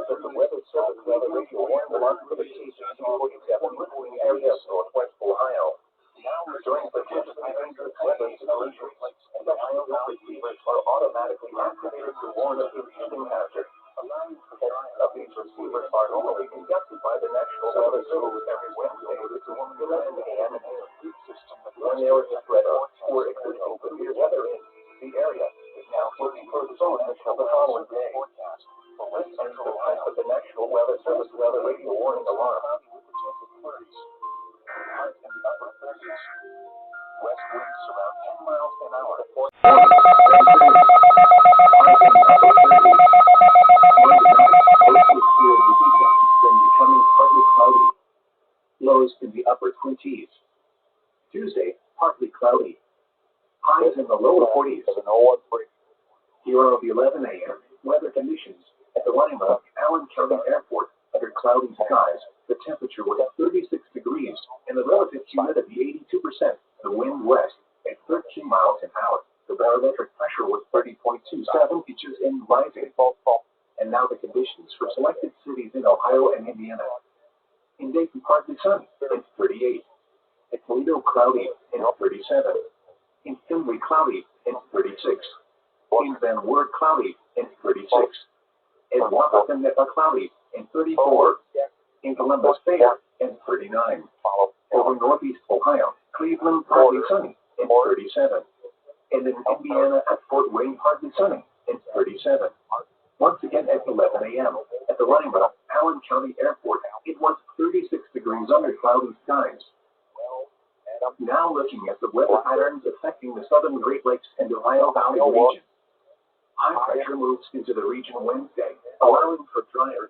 that the Weather Service weather radio warned alarm for the TC-47 moving areas northwest Ohio. During potentially dangerous weather situations, the Ohio Valley receivers are automatically activated to warn of impending hazard. Tests of these receivers are normally conducted by the National Weather Service every Wednesday between 11 a.m. and 8. When there is a threat of or existing severe weather in the area, is now fully postponed until the following day. This ends the time of the National Weather Service weather radio warning alarm. West winds around 10 miles an hour. Then becoming partly cloudy. Lows in the upper 20s. Tuesday, partly cloudy. Highs in the lower 40s. Here are the 11 a.m. weather conditions at the Lima Allen County Airport. Under cloudy skies, the temperature was 36 degrees and the relative humidity 82%. The wind west at 13 miles an hour. The barometric pressure was 30.27 inches and rising. And now the conditions for selected cities in Ohio and Indiana. In Dayton, partly sunny, it's 38. At Toledo, cloudy, and 37. In Findlay, cloudy, and 36. In Van Wert, cloudy, and 36. In Washington, cloudy, and 34. In Columbus, Fair, and 39. Over northeast Ohio, Cleveland, partly sunny, and 37. And in Indiana, at Fort Wayne, partly sunny, and 37. Once again at 11 a.m. at the Lima Allen County Airport, it was 36 degrees under cloudy skies. Now looking at the weather patterns affecting the southern Great Lakes and Ohio Valley region. High pressure moves into the region Wednesday, allowing for drier